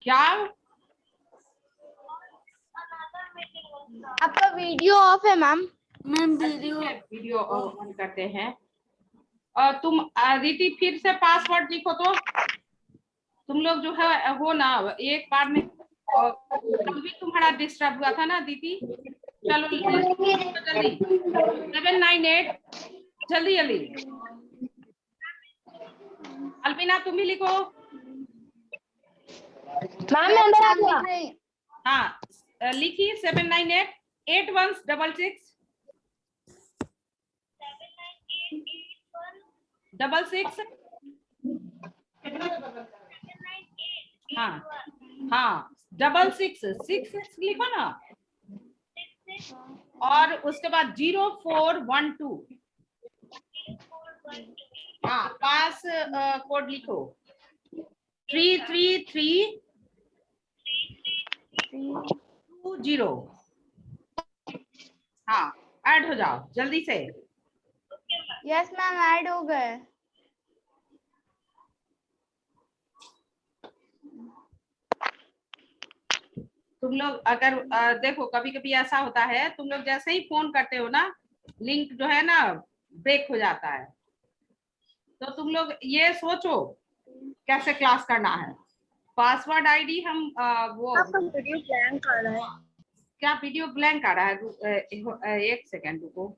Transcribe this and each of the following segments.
क्या आपका video of है मैम। मैम वीडियो ऑन करते हैं। और तुम अदिति फिर से पासवर्ड लिखो तो तुम लोग जो है वो ना एक बार में कल भी तुम्हारा डिस्टर्ब हुआ था ना दीदी। चलो जल्दी 798 जल्दी जल्दी। अल्पिना तुम भी लिखो। मैम मैं अंदर आ गया। हाँ लिखिए 7988166 66। हाँ हाँ 66 लिखो ना। और उसके बाद 0412। हाँ पास कोड लिखो 33320। हाँ ऐड हो जाओ जल्दी से। यस मैम ऐड हो गए। तुम लोग अगर देखो कभी कभी ऐसा होता है तुम लोग जैसे ही फोन करते हो ना लिंक जो है ना ब्रेक हो जाता है। तो तुम लोग ये सोचो कैसे क्लास करना है। पासवर्ड आईडी हम वो वीडियो ब्लैंक आ रहा है। क्या वीडियो ब्लैंक आ रहा है? एक सेकेंड रुको।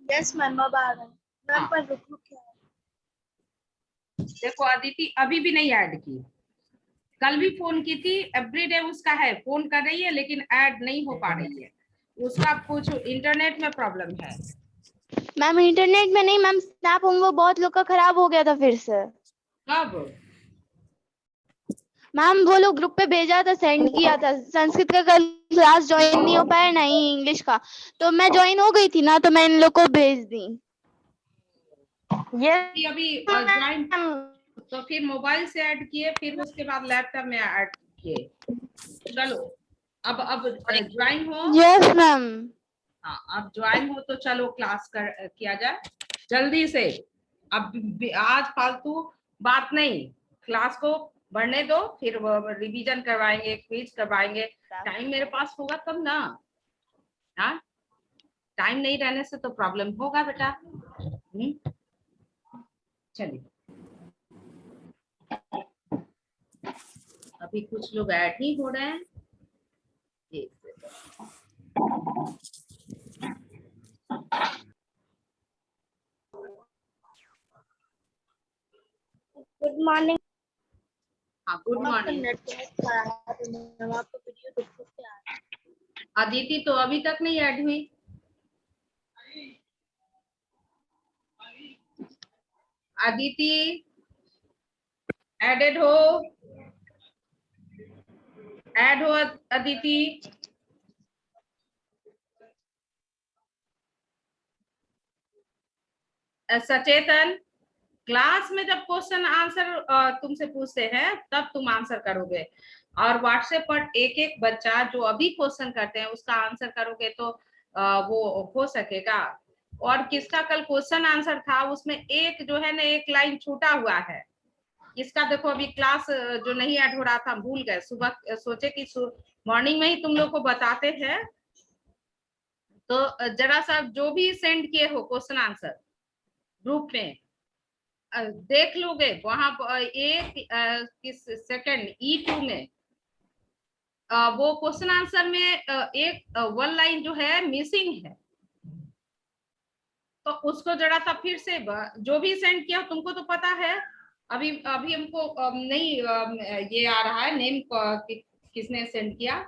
यस मैम अब आ रहा है मैम पर रुको क्या। देखो अदिति अभी भी नहीं ऐड की। कल भी फोन की थी एवरीडे उसका है फोन कर रही है लेकिन ऐड नहीं हो पा रही है। उसका कुछ इंटरनेट में प्रॉब्लम है। मैम इंटरनेट में नहीं मैम स्नैप वो बहुत लोग का खराब हो गया था फिर से। कब? मैम वो लोग ग्रुप पे भेजा था सेंड किया था। संस्कृत का कल क्लास ज्वाइन नहीं हो पाया नहीं इंग्लिश का। तो मैं ज्वाइन हो गई थी ना तो मैं इन लोग को भेज दी। ये अभी ज्वाइन तो फिर मोबाइल से ऐड किए फिर उसके बाद लैपटॉप में ऐड किए। चलो अब ज्वाइन हो। Yes ma'am. हाँ अब ज्वाइन हो तो चलो क्लास कर किया जाए जल्दी से। अब आज फालतू बात नहीं क्लास को बढ़ने दो फिर रिवीजन करवाएंगे क्विज करवाएंगे। टाइम मेरे पास होगा तब ना। हाँ टाइम नहीं रहने से तो प्रॉब्लम होगा बेटा। चलिए अभी कुछ लोग ऐड ही हो रहे हैं। Good morning. हाँ गुड मॉर्निंग। आपको वीडियो देखो क्या। अदिति तो अभी तक नहीं ऐड हुई। अदिति एडेड हो। ऐड हो अदिति। सचेतन क्लास में जब क्वेश्चन आंसर तुमसे पूछते हैं तब तुम आंसर करोगे। और व्हाट्सएप पर एक एक बच्चा जो अभी क्वेश्चन करते हैं उसका आंसर करोगे तो वो हो सकेगा। और किसका कल क्वेश्चन आंसर था उसमें एक जो है ना एक लाइन छूटा हुआ है। इसका देखो अभी क्लास जो नहीं ऐड हो रहा था भूल गए सुबह सोचे कि मॉर्निंग में ही तुम लोग को बताते हैं। तो जरा सा जो भी सेंड किए हो क्वेश्चन आंसर ग्रुप में देख लोगे वहां एक किस सेकंड E2 में वो क्वेश्चन आंसर में एक वन लाइन जो है मिसिंग है। तो उसको जरा सा फिर से जो भी सेंड किया तुमको तो पता है। अभी अभी हमको नहीं ये आ रहा है नेम किसने सेंड किया।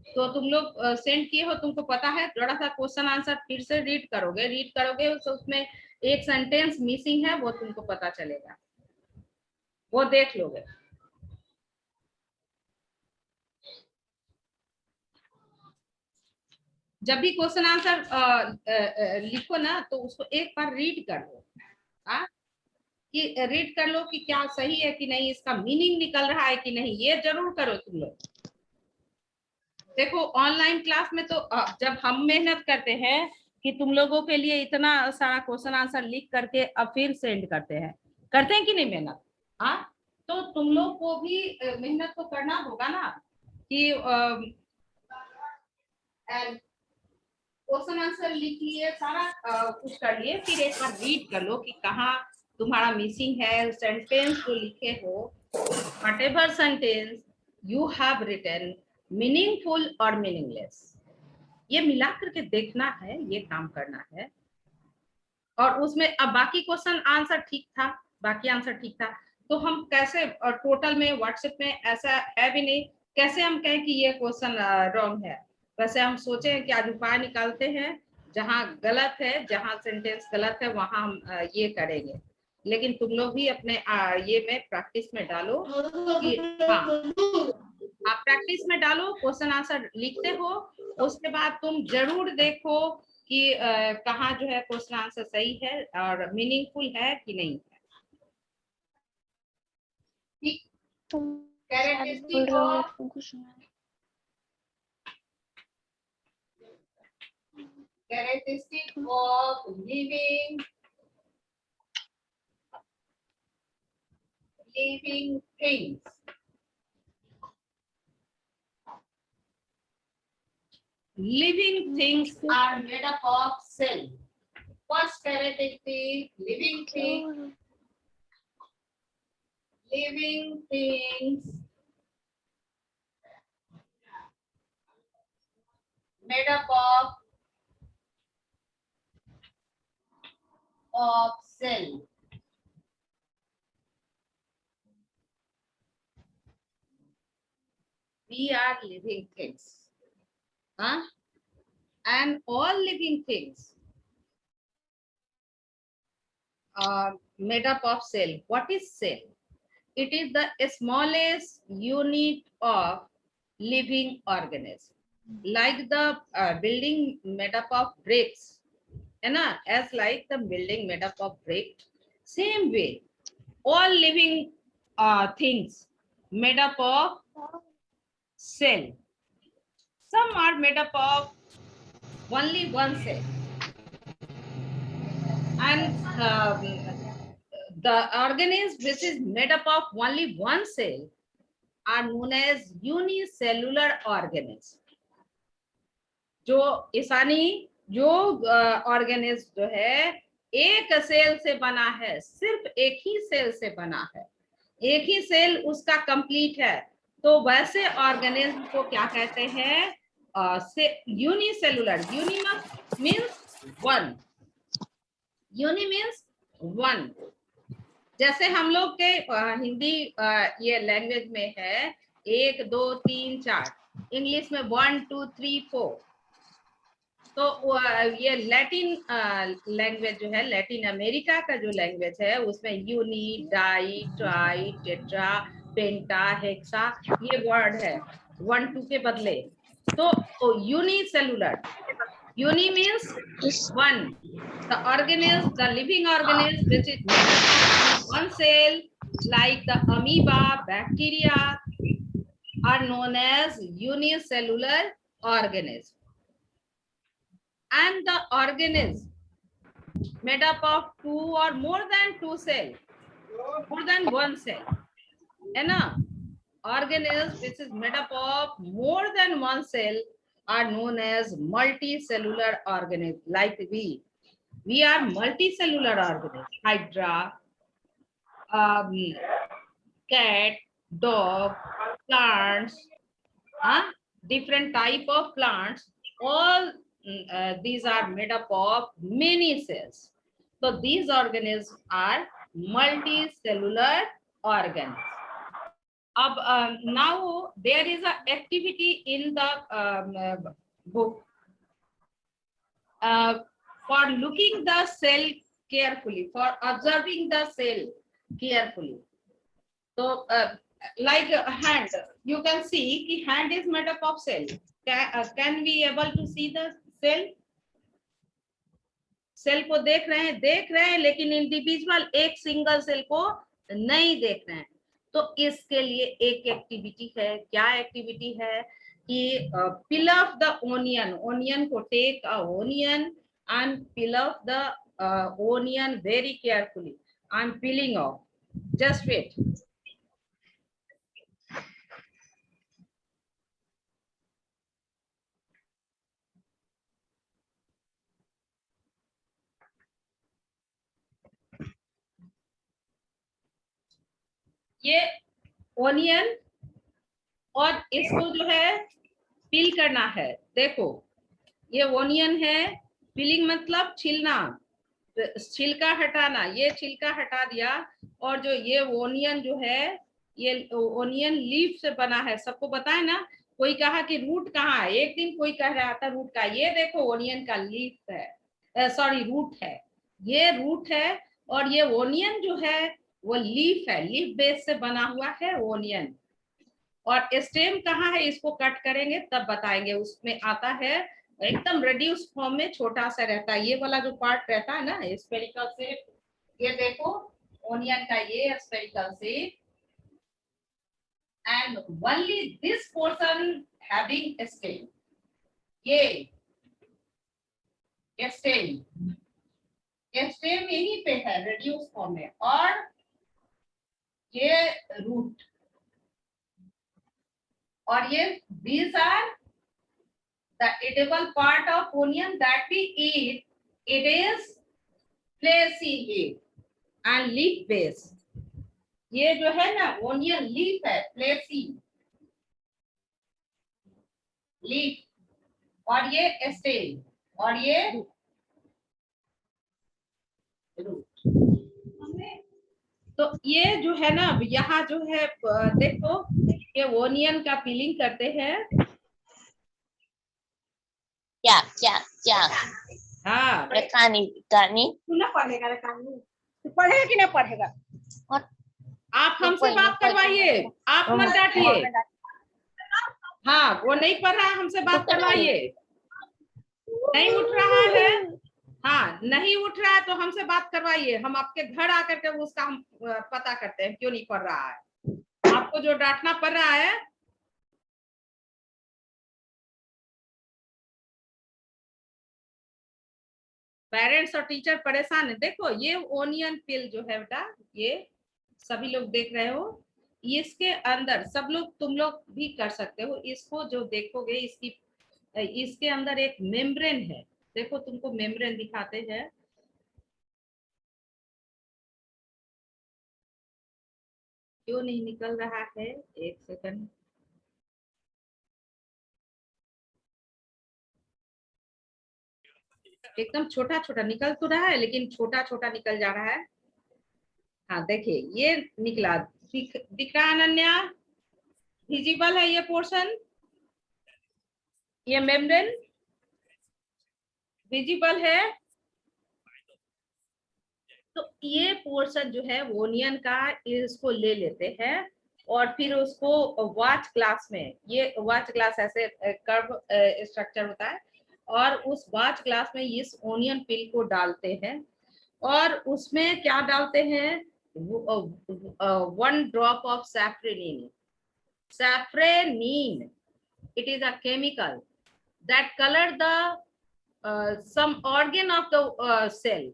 तो तुम लोग सेंड किए हो तुमको पता है थोड़ा सा क्वेश्चन आंसर फिर से रीड करोगे उसमें एक सेंटेंस मिसिंग है वो तुमको पता चलेगा वो देख लोगे। जब भी क्वेश्चन आंसर लिखो ना तो उसको एक बार रीड कर लो। कि रीड कर लो कि क्या सही है कि नहीं इसका मीनिंग निकल रहा है कि नहीं ये जरूर करो तुम लोग। देखो ऑनलाइन क्लास में तो जब हम मेहनत करते हैं कि तुम लोगों के लिए इतना सारा क्वेश्चन आंसर लिख करके अब फिर सेंड करते हैं कि नहीं मेहनत? हाँ, तो तुम लोग को भी मेहनत तो करना होगा ना कि क्वेश्चन आंसर लिख लिए, सारा कुछ कर लिए, फिर एक बार रीड कर लो कि कहाँ तुम्हारा मिसिंग है। सेंटेंस जो लिखे हो, whatever sentence you have written, meaningful और मीनिंगलेस, ये मिला करके देखना है, ये काम करना है। और उसमें अब बाकी क्वेश्चन आंसर ठीक था, बाकी आंसर ठीक था, तो हम कैसे टोटल में व्हाट्सएप में ऐसा है भी नहीं, कैसे हम कहें कि ये क्वेश्चन रॉन्ग है? वैसे हम सोचे कि आज उपाय निकालते हैं, जहां गलत है, जहां सेंटेंस गलत है वहां हम ये करेंगे। लेकिन तुम लोग भी अपने ये में प्रैक्टिस में डालो कि हाँ, आप प्रैक्टिस में डालो, क्वेश्चन आंसर लिखते हो, उसके बाद तुम जरूर देखो कि कहाँ जो है क्वेश्चन आंसर सही है और मीनिंगफुल है कि नहीं है। ठीक, characteristic of living things. Living things are made up of cell. First characteristic, living things made up of cell. We are living things, and all living things are made up of cell. What is cell? It is the smallest unit of living organism. Like the building made up of bricks, as like the building made up of brick, same way, all living things made up of cell. Some are made up of only one cell, and the organism which is made up of only one cell are known as unicellular organism. जो ईसानी जो organism जो है एक cell से बना है, सिर्फ एक ही सेल से बना है, एक ही सेल उसका कंप्लीट है, तो वैसे ऑर्गेनिज्म को क्या कहते हैं? Unicellular. Uni means one, uni means one. जैसे हम लोग के हिंदी ये लैंग्वेज में है 1 2 3 4, इंग्लिश में 1 2 3 4, तो ये लैटिन लैंग्वेज जो है, लैटिन अमेरिका का जो लैंग्वेज है, उसमें uni, di, tri, tetra, penta, hexa, ये वर्ड है 1 2 के बदले। तो unicellular, uni means one, the organism, the living organism which is made up of one cell, like the amoeba, bacteria, are known as unicellular organism. And the organism made up of 2 or more than 2 cells, more than one cell, organism which is made up of more than one cell are known as multicellular organism. Like we are multicellular organism. Hydra, cat, dog, plants, different type of plants, all these are made up of many cells. So these organisms are multicellular organisms. Now there is an activity in the book for looking the cell carefully, for observing the cell carefully. So like a hand, you can see the hand is made up of cell. Can we able to see the cell? Cell को देख रहे हैं लेकिन individual एक single cell को नहीं देख रहे हैं। तो इसके लिए एक एक्टिविटी है। क्या एक्टिविटी है कि peel off the onion, onion को take a onion and peel off the onion very carefully. I'm peeling off. Just wait. ये ओनियन और इसको जो है पील करना है। देखो ये ओनियन है, पीलिंग मतलब छीलना, छिलका हटाना। ये छिलका हटा दिया और जो ये ओनियन जो है ये ओनियन लीफ से बना है। सबको बताए ना, कोई कहा कि रूट कहाँ है, एक दिन कोई कह रहा था रूट का, ये देखो ओनियन का लीफ है, सॉरी रूट है, ये रूट है। और ये ओनियन जो है वो लीफ है, लीफ बेस से बना हुआ है ओनियन। और स्टेम कहाँ है, इसको कट करेंगे तब बताएंगे। उसमें आता है एकदम रेड्यूस फॉर्म में, छोटा सा रहता है। ये वाला जो पार्ट रहता है ना स्फेरिकल शेप, ये देखो ओनियन का ये spherical shape, and only this portion having stem. ये स्टेम, स्टेम यहीं पे है रेड्यूस फॉर्म में, और ये रूट, और ये these are the edible part of onion that we eat. It is fleshy leaf and leaf base. ये जो है ना ओनियन लीफ है, फ्लेसी लीफ, और ये स्टेम, और ये रूट। तो ये जो है ना यहाँ जो है देखो, ये ओनियन का पीलिंग करते हैं। क्या क्या क्या हाँ कहानी कहानी तू ना पढ़ेगा रे कानून, तू पढ़ेगा कि नहीं पढ़ेगा? आप हमसे बात करवाइए, आप मत डांटिए। हाँ वो नहीं पढ़ रहा, हमसे बात करवाइए। नहीं उठ रहा है, हाँ नहीं उठ रहा है तो हमसे बात करवाइए। हम आपके घर आकर के उसका हम पता करते हैं क्यों नहीं पढ़ रहा है। आपको जो डांटना पड़ रहा है, पेरेंट्स और टीचर परेशान है। देखो ये ओनियन पील जो है बेटा, ये सभी लोग देख रहे हो, इसके अंदर सब लोग, तुम लोग भी कर सकते हो। इसको जो देखोगे इसके अंदर एक मेम्ब्रेन है। देखो तुमको मेम्ब्रेन दिखाते हैं। क्यों नहीं निकल रहा है, एक सेकंड। एकदम छोटा छोटा निकल तो रहा है, लेकिन छोटा छोटा निकल जा रहा है। हाँ देखिए ये निकला, दिख रहा है अनन्या, विजिबल है ये पोर्शन, ये मेम्ब्रेन विजिबल है। तो ये पोर्शन जो है ओनियन का, इसको ले लेते हैं और फिर उसको वॉच ग्लास में, ये वॉच ग्लास ऐसे कर्व स्ट्रक्चर होता है, और उस वॉच ग्लास में इस ओनियन पिल को डालते हैं। और उसमें क्या डालते हैं, 1 drop of safranin. Safranin, it is a chemical that color the some organ of the cell.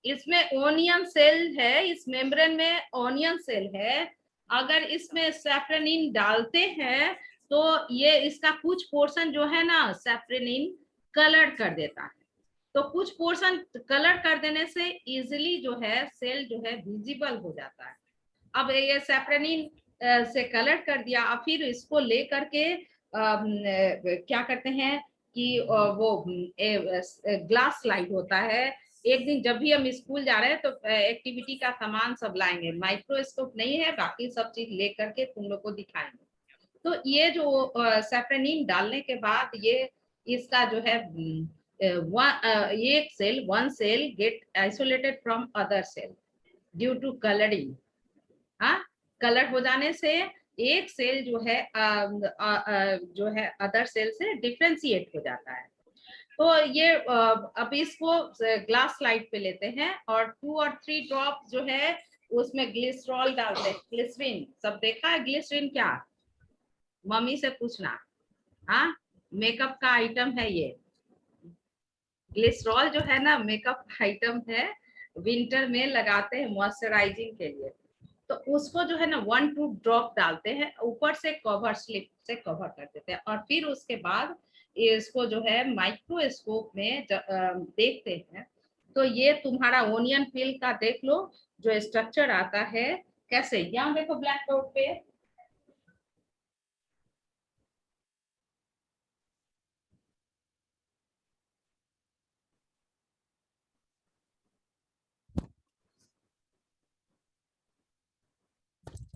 इसमें ओनियन सेल है, इस मेम्ब्रेन में ओनियन सेल है। अगर इसमें सैफ्रेनिन डालते हैं तो ये इसका कुछ पोर्शन जो है ना सैफ्रेनिन कलर कर देता है। तो कुछ पोर्शन कलर कर देने से इजीली जो है सेल जो है विजिबल हो जाता है। अब ये सैफ्रेनिन से कलर कर दिया, अब फिर इसको ले करके क्या करते हैं कि वो ग्लास स्लाइड होता है। एक दिन जब भी हम स्कूल जा रहे हैं तो एक्टिविटी का सामान सब लाएंगे, माइक्रोस्कोप नहीं है, बाकी सब चीज ले करके तुम लोग को दिखाएंगे। तो ये जो सैफ्रेनिन डालने के बाद ये इसका जो है एक cell, one cell get isolated from other cell due to colouring. हाँ, कलर हो जाने से एक सेल जो है अदर सेल से डिफ्रेंशिएट हो जाता है। तो ये अब इसको ग्लास स्लाइड पे लेते हैं और 2 और 3 ड्रॉप जो है उसमें ग्लिसरॉल डालते हैं। ग्लिसरीन सब देखा है, ग्लिसरीन क्या, मम्मी से पूछना। हाँ, मेकअप का आइटम है ये। ग्लिसरॉल जो है ना मेकअप आइटम है, विंटर में लगाते हैं मॉइस्चराइजिंग के लिए। तो उसको जो है ना 1-2 ड्रॉप डालते हैं, ऊपर से कवर स्लिप से कवर कर देते हैं, और फिर उसके बाद इसको जो है माइक्रोस्कोप में देखते हैं। तो ये तुम्हारा ओनियन पील का देख लो जो स्ट्रक्चर आता है कैसे, यहाँ देखो ब्लैक बोर्ड पे।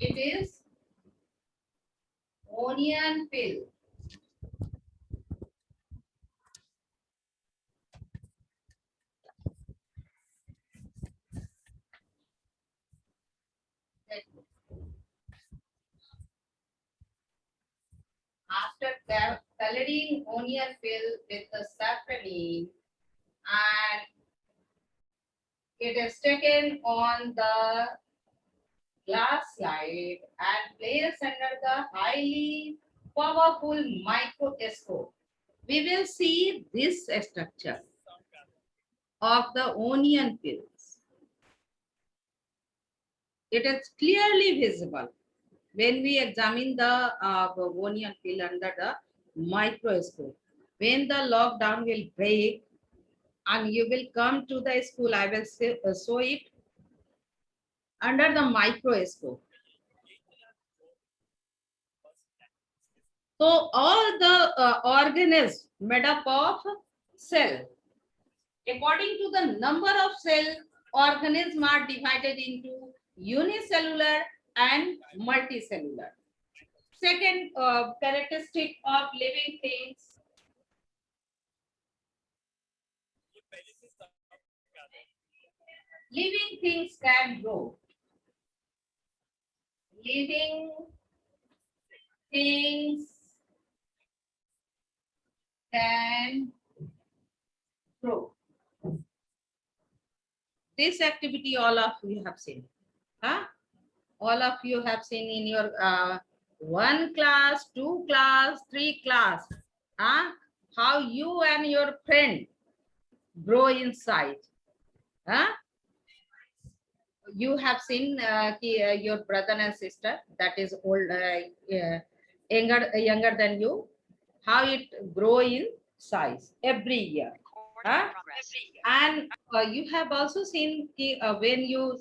It is onion peel. After coloring onion peel with the safranin, and it is taken on the glass slide and placed under the highly powerful microscope, we will see this structure of the onion peels. It is clearly visible when we examine the onion peel under the microscope. When the lockdown will break and you will come to the school, I will show it under the microscope. So all the organisms made up of cell. According to the number of cell, organisms are divided into unicellular and multicellular. Second characteristic of living things. Living things can grow. Living things can grow. This activity all of you have seen. Huh? All of you have seen in your 1 class, 2 class, 3 class. Huh? How you and your friend grow inside. Huh? You have seen your brother and sister that is old, younger than you, how it grow in size every year. Huh? And you have also seen when you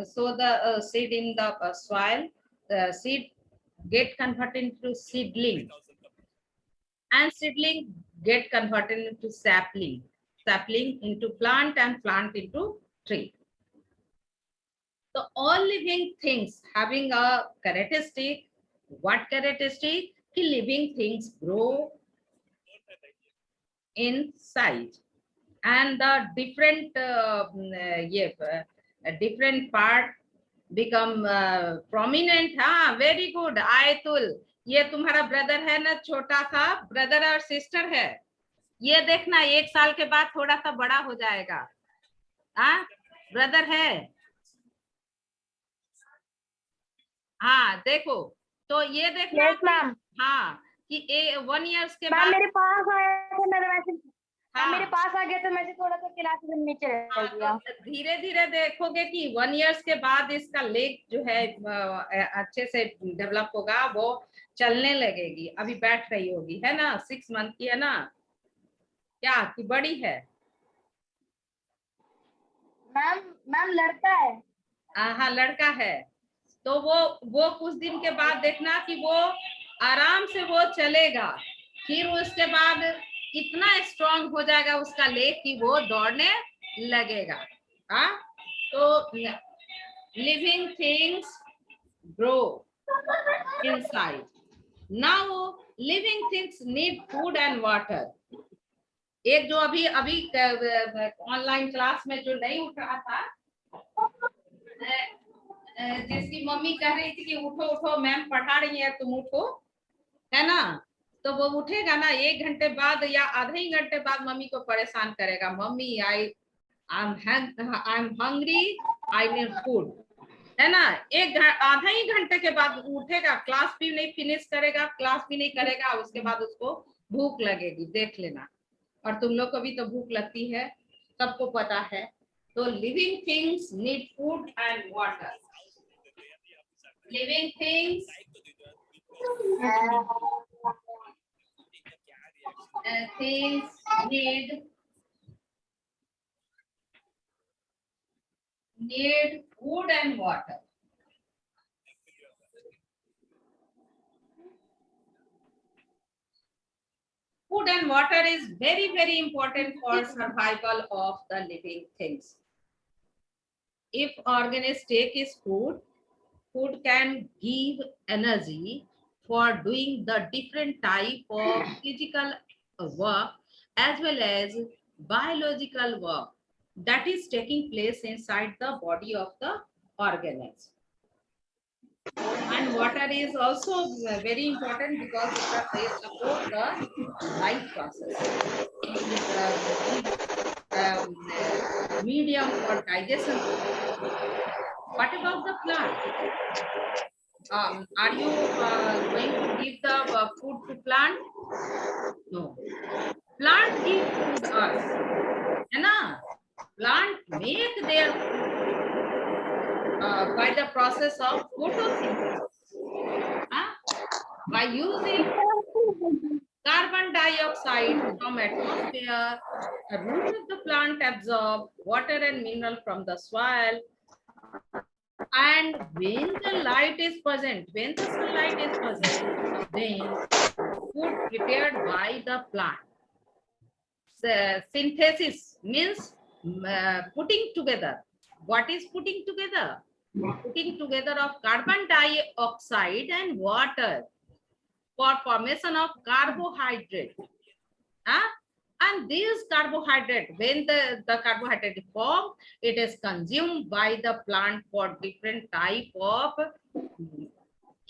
sow the seed in the soil, the seed get converted into seedling, and seedling get converted into sapling, sapling into plant, and plant into tree. So all living things having a characteristic. What characteristic? Living things grow in size, and the different different part become prominent. हाँ, very good. आयतुल, ये तुम्हारा brother है ना, छोटा सा brother और sister है। ये देखना 1 साल के बाद थोड़ा सा बड़ा हो जाएगा। हाँ, ब्रदर है। हाँ देखो, तो ये देखना Yes, ma'am. हाँ कि 1 ईयर्स के मैम बाद मेरे पास आया था, मैंने मैसेज हाँ, मेरे पास आ गया तो मैं थोड़ा सा क्लास में नीचे रह गया। तो धीरे धीरे देखोगे कि 1 ईयर्स के बाद इसका लेग जो है अच्छे से डेवलप होगा, वो चलने लगेगी। अभी बैठ रही होगी, है ना, 6 मंथ की है ना, क्या कि बड़ी है? मैम लड़का है। हाँ लड़का है। तो वो कुछ दिन के बाद देखना कि वो आराम से वो चलेगा, फिर उसके बाद इतना स्ट्रांग हो जाएगा उसका लेग कि वो दौड़ने लगेगा। हाँ, तो living things grow inside. Now living things need food and water. एक जो अभी ऑनलाइन क्लास में जो नहीं उठ रहा था, जिसकी मम्मी कह रही थी कि उठो उठो, मैम पढ़ा रही है, तुम उठो, है ना, तो वो उठेगा ना 1 घंटे बाद या आधे ही घंटे बाद मम्मी को परेशान करेगा, mummy I am hungry, I need food, है ना। आधा ही घंटे के बाद उठेगा, क्लास भी नहीं फिनिश करेगा, क्लास भी नहीं करेगा, उसके बाद उसको भूख लगेगी, देख लेना। और तुम लोग को भी तो भूख लगती है, सबको पता है। तो living things need food and water. Living things need food and water. Food and water is very, very important for survival of the living things. If organism take its food, food can give energy for doing the different type of physical work as well as biological work that is taking place inside the body of the organism. And water is also very important because it supports the life process. Medium for digestion. What about the plant? Are you going to give the food to plant? No. Plant give food us. है ना? Plant make their food by the process of photosynthesis. By using carbon dioxide from atmosphere, the roots of the plant absorb water and mineral from the soil. And when the light is present, when the sunlight is present, then food prepared by the plant. Synthesis means putting together. What is putting together? Putting together of carbon dioxide and water for formation of carbohydrate. And this carbohydrate, when the carbohydrate form, it is consumed by the plant for different type of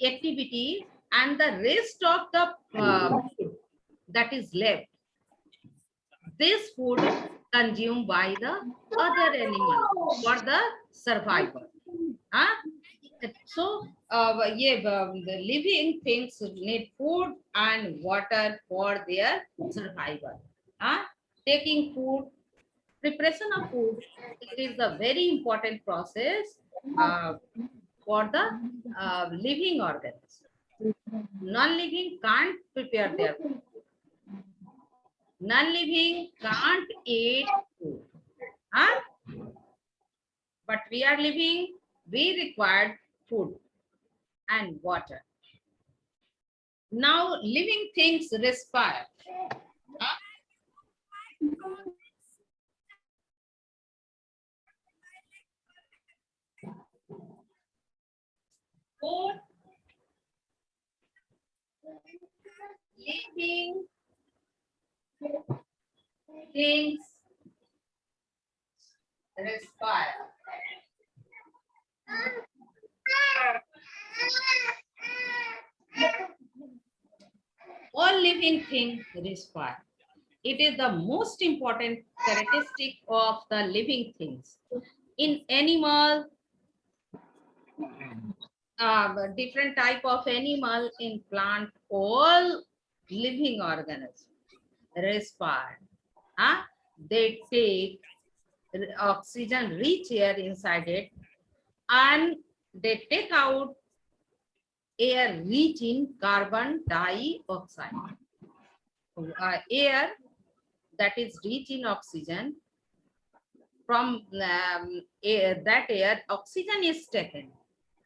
activity, and the rest of the food that is left, this food consumed by the other animal for the survival. So the living things need food and water for their survival. Taking food, preparation of food, it is a very important process for the living organisms. Non-living can't prepare their food. Non-living can't eat food. But we are living, we require food and water. Now, living things respire. Food, living things respire. All living things respire. It is the most important characteristic of the living things. In animal, different type of animal, in plant, all living organisms respire. They take oxygen rich air inside it, and they take out air rich in carbon dioxide. Air that is rich in oxygen, from that air, oxygen is taken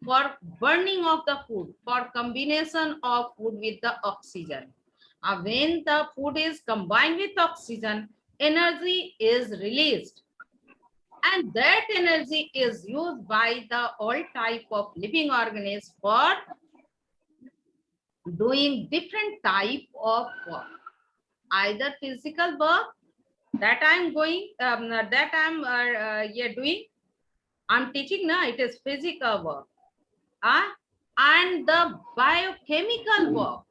for burning of the food, for combination of food with the oxygen. When the food is combined with oxygen, energy is released. And that energy is used by the all type of living organisms for doing different type of work. Either physical work that I'm going, that I'm doing, I'm teaching now, it is physical work. And the biochemical work,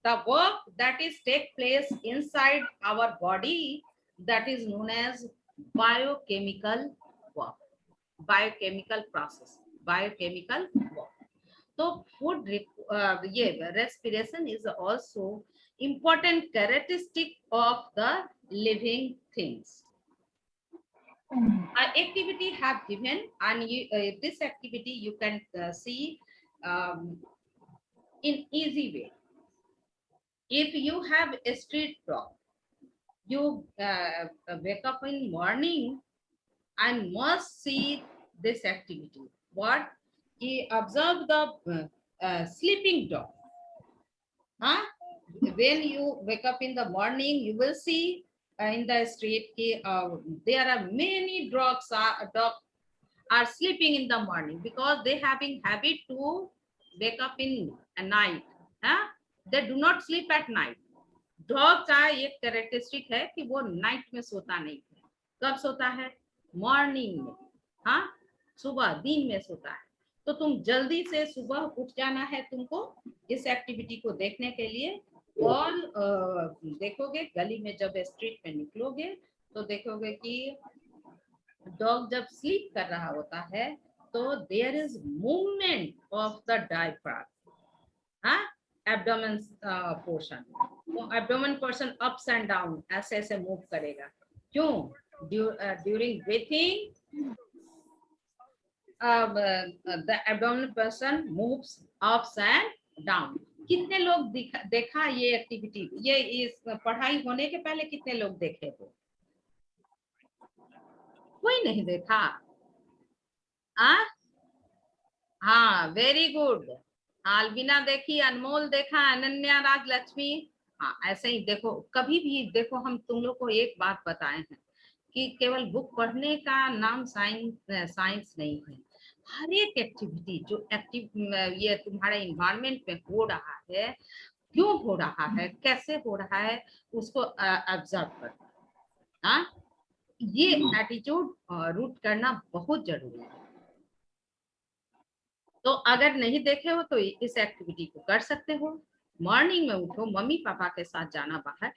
the work that is take place inside our body, that is known as biochemical work, biochemical process, biochemical work. तो food ये respiration is also important characteristic of the living things. Activity have given, and this activity you can see in easy way. If you have a street dog, you wake up in morning and must see this activity. What? He observe the sleeping dog. Huh? When you wake up in the morning, you will see in the street there are many dogs are sleeping in the morning because they having habit to wake up in a night. Huh? They do not sleep at night. Dog का एक characteristic है कि वो night में सोता नहीं है. कब सोता है? मॉर्निंग में. हाँ, सुबह दिन में सोता है. तो तुम जल्दी से सुबह उठ जाना है तुमको इस एक्टिविटी को देखने के लिए. और देखोगे गली में जब स्ट्रीट में निकलोगे तो देखोगे कि डॉग जब स्लीप कर रहा होता है तो there is movement of the diaphragm. हाँ, एब्डोमेन पोर्शन. तो abdomen portion ups and down ऐसे ऐसे मूव करेगा. क्यों? During breathing the abdomen portion moves ups and down. कितने लोग देखा ये एक्टिविटी? ये इस पढ़ाई होने के पहले कितने लोग देखे हो? कोई नहीं देखा? हाँ, वेरी गुड. अलविना देखी, अनमोल देखा, अनन्या, राज लक्ष्मी. हाँ, ऐसे ही देखो. कभी भी देखो, हम तुम लोग को एक बात बताए हैं कि केवल बुक पढ़ने का नाम साइंस नहीं है. हर एक एक्टिविटी जो ये तुम्हारे इन्वायरमेंट में हो रहा है, क्यों हो रहा है, कैसे हो रहा है, उसको ऑब्जर्व करना. हाँ, ये एटीट्यूड रूट करना बहुत जरूरी है. तो अगर नहीं देखे हो तो इस एक्टिविटी को कर सकते हो. मॉर्निंग में उठो, मम्मी पापा के साथ जाना बाहर,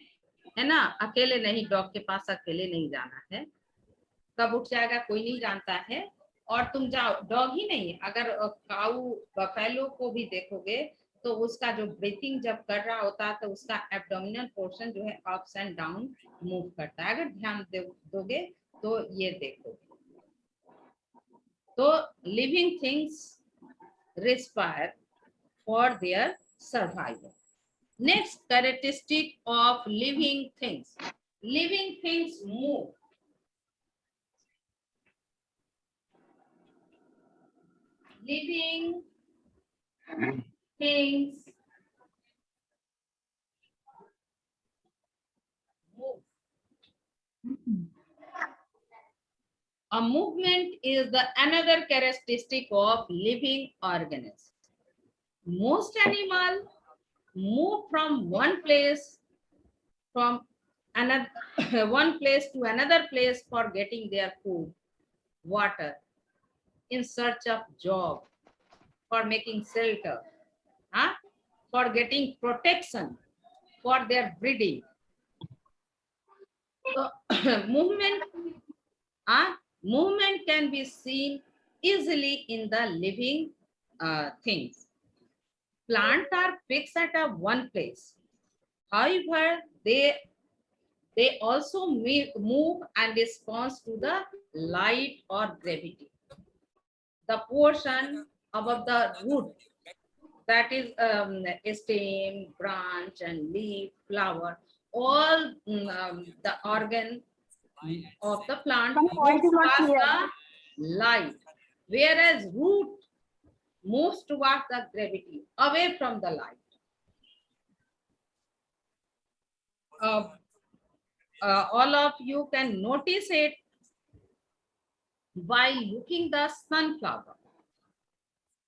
है ना. अकेले नहीं, डॉग के पास अकेले नहीं जाना है. कब उठ जाएगा कोई नहीं जानता है. और तुम जाओ, डॉग ही नहीं, अगर काऊ बफेलो को भी देखोगे तो उसका जो ब्रीथिंग जब कर रहा होता है तो उसका एब्डोमिनल पोर्शन जो है अप्स एंड डाउन मूव करता है. अगर ध्यान दोगे तो ये देखोगे. तो living things respire for their survival. Next characteristic of living things. Living things move. Living things move. A movement is the another characteristic of living organism. Most animals move from one place to another place for getting their food, water, in search of job, for making shelter, for getting protection, for their breeding. So movement can be seen easily in the living things. Plants are fixed at one place. However, they also move and respond to the light or gravity. The portion above the root, that is stem, branch, and leaf, flower, all the organ of the plant moves towards the light, whereas root moves towards the gravity, away from the light. All of you can notice it by looking the sunflower.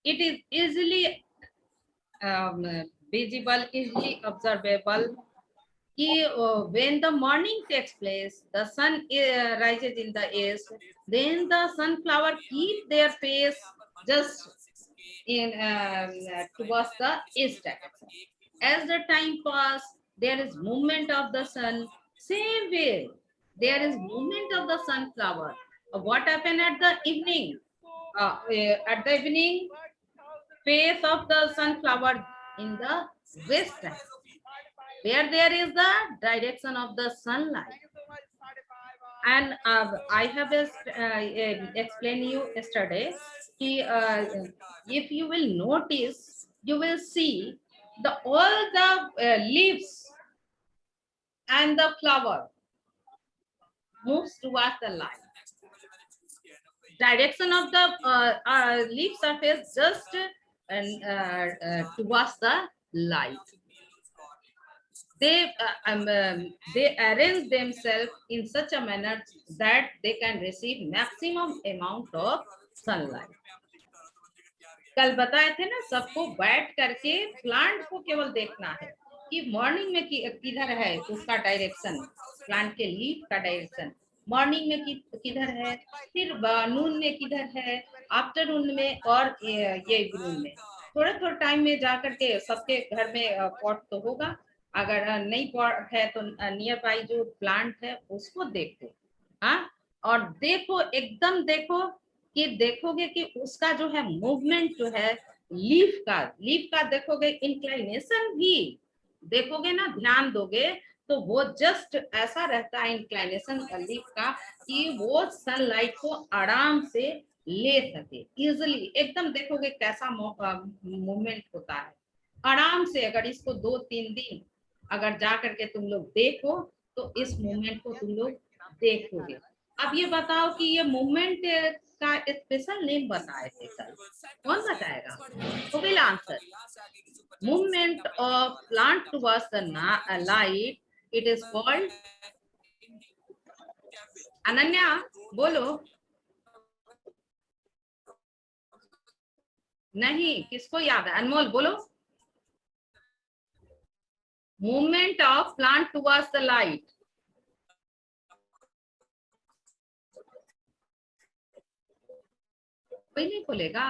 It is easily visible, easily observable. When the morning takes place, the sun rises in the east, then the sunflower keep their face just in towards the east. As the time passes, there is movement of the sun. Same way, there is movement of the sunflower. What happened at the evening? At the evening, face of the sunflower in the west, where there is the direction of the sunlight. And I have explained you yesterday, if you will notice, you will see all the leaves and the flower moves towards the light. Direction of the leaf surface just towards the light. They arrange themselves in such a manner that they can receive maximum amount of sunlight. कल बताए थे ना, सबको बैठ करके plant को केवल देखना है कि मॉर्निंग में किधर है उसका डायरेक्शन, प्लांट के लीफ का डायरेक्शन मॉर्निंग में किधर है, फिर नून में किधर है, आफ्टरनून में और ये इवनिंग में। थोड़े थोड़े टाइम में जा करके सबके घर में पॉट तो होगा, अगर नहीं पॉट है तो नियर बाई जो प्लांट है उसको देखो। हाँ, और देखो, एकदम देखो कि देखोगे कि उसका जो है मूवमेंट जो है लीफ का देखोगे, इंक्लाइनेशन भी देखोगे ना, ध्यान दोगे तो वो जस्ट ऐसा रहता है इंक्लाइनेशन लीफ का कि वो सनलाइट को आराम से ले सके इजिली। एकदम देखोगे कैसा मूवमेंट होता है आराम से। अगर इसको 2-3 दिन अगर जा करके तुम लोग देखो तो इस मूवमेंट को तुम लोग देखोगे। अब ये बताओ कि ये मूवमेंट का स्पेशल नेम बताए थे कल, कौन बताएगा? Who will answer? Movement of plant towards the light, it is called, Ananya बोलो। नहीं, किसको याद है? अनमोल बोलो। Movement of plant towards the light, कोई नहीं बोलेगा?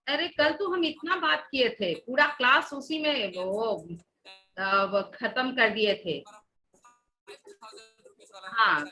अरे कल तो हम इतना बात किए थे, पूरा क्लास उसी में वो खत्म कर दिए थे। हाँ,